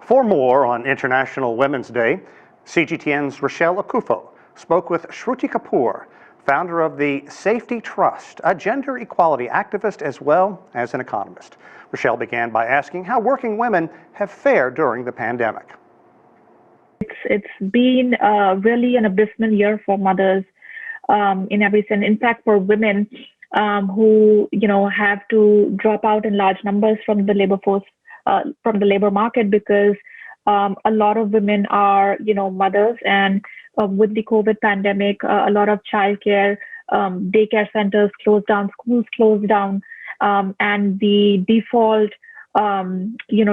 For more on International Women's Day, CGTN's Rachelle Akuffo spoke with Shruti Kapoor, founder of the Sayfty Trust, a gender equality activist as well as an economist. Rachelle began by asking how working women have fared during the pandemic. It's been really an abysmal year for mothers in every sense. In fact, for women who have to drop out in large numbers from the labor force, from the labor market, because a lot of women are mothers, and with the COVID pandemic, a lot of childcare, daycare centers closed down, schools closed down, and the default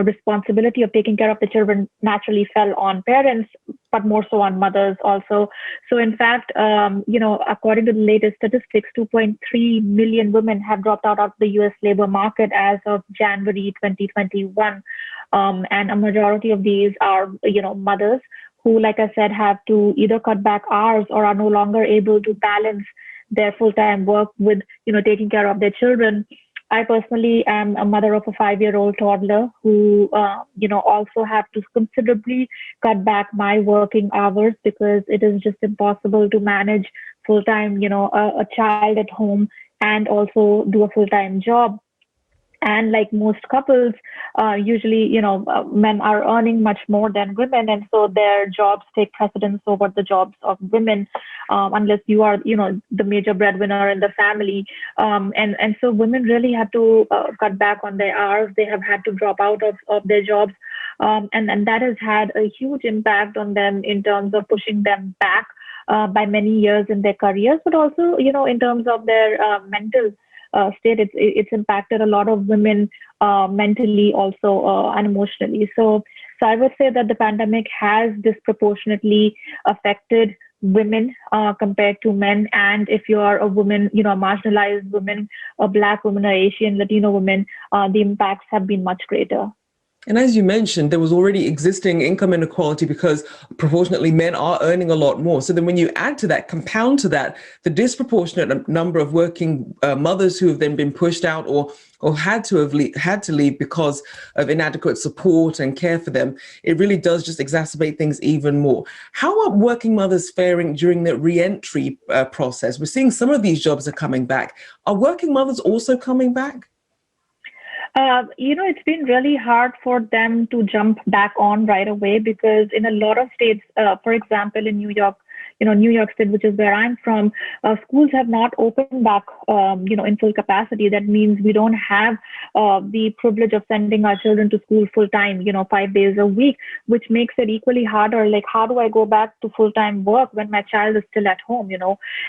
responsibility of taking care of the children naturally fell on parents, but more so on mothers also. So in fact, according to the latest statistics, 2.3 million women have dropped out of the US labor market as of January 2021. And a majority of these are, mothers who, like I said, have to either cut back hours or are no longer able to balance their full-time work with, taking care of their children. I personally am a mother of a 5-year-old toddler who, also have to considerably cut back my working hours because it is just impossible to manage full-time, a child at home and also do a full-time job. And like most couples, usually, men are earning much more than women. And so their jobs take precedence over the jobs of women, unless you are, the major breadwinner in the family. And so women really have to cut back on their hours. They have had to drop out of their jobs. And that has had a huge impact on them in terms of pushing them back by many years in their careers, but also, in terms of their mental state. It's impacted a lot of women mentally also and emotionally. So I would say that the pandemic has disproportionately affected women compared to men. And if you are a woman, a marginalized woman, a Black woman, or Asian, Latino woman, the impacts have been much greater. And as you mentioned, there was already existing income inequality because proportionately men are earning a lot more. So then when you add to that, compound to that, the disproportionate number of working mothers who have then been pushed out or had to leave because of inadequate support and care for them, it really does just exacerbate things even more. How are working mothers faring during the re-entry process? We're seeing some of these jobs are coming back. Are working mothers also coming back? It's been really hard for them to jump back on right away because in a lot of states, for example, in New York, New York State, which is where I'm from, schools have not opened back, in full capacity. That means we don't have the privilege of sending our children to school full time, 5 days a week, which makes it equally harder. Like, how do I go back to full time work when my child is still at home,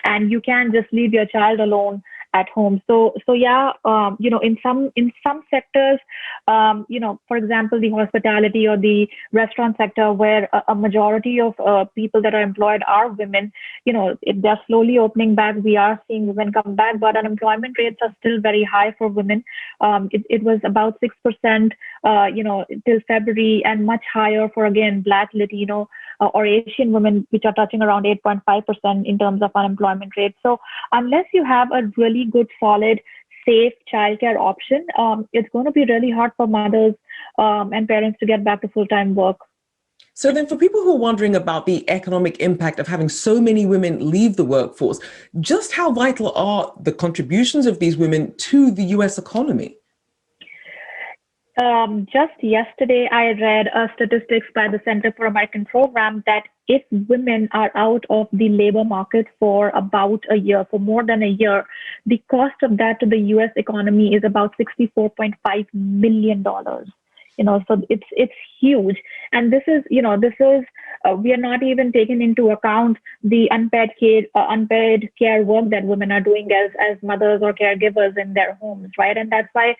and you can't just leave your child alone at home. So yeah, in some sectors, for example, the hospitality or the restaurant sector, where a majority of people that are employed are women, they're slowly opening back. We are seeing women come back, but unemployment rates are still very high for women. It was about 6%, till February, and much higher for, again, Black, Latino, or Asian women, which are touching around 8.5% in terms of unemployment rate. So unless you have a really good, solid, safe childcare option, it's going to be really hard for mothers and parents to get back to full-time work. So then for people who are wondering about the economic impact of having so many women leave the workforce, just how vital are the contributions of these women to the US economy? Just yesterday, I read statistics by the Center for American Program that if women are out of the labor market for about a year, for more than a year, the cost of that to the U.S. economy is about $64.5 million. So it's huge. And this is we are not even taking into account the unpaid care work that women are doing as mothers or caregivers in their homes, right? And that's why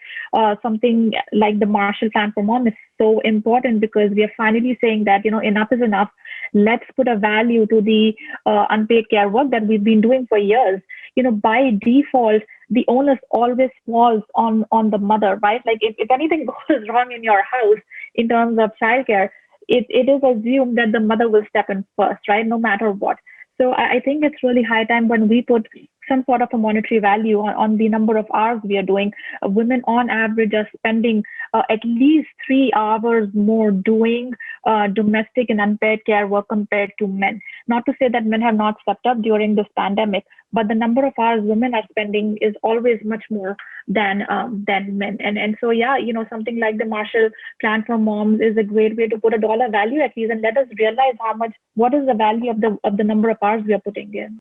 something like the Marshall Plan for Mom is so important, because we are finally saying that, enough is enough. Let's put a value to the unpaid care work that we've been doing for years. By default, the onus always falls on the mother, right? Like if anything goes wrong in your house in terms of childcare, it is assumed that the mother will step in first, right? No matter what. So I think it's really high time when we put some sort of a monetary value on the number of hours we are doing. Women on average are spending at least 3 hours more doing domestic and unpaid care work compared to men. Not to say that men have not stepped up during this pandemic, but the number of hours women are spending is always much more than men. And so yeah, something like the Marshall Plan for Moms is a great way to put a dollar value at least, and let us realize what is the value of the number of hours we are putting in.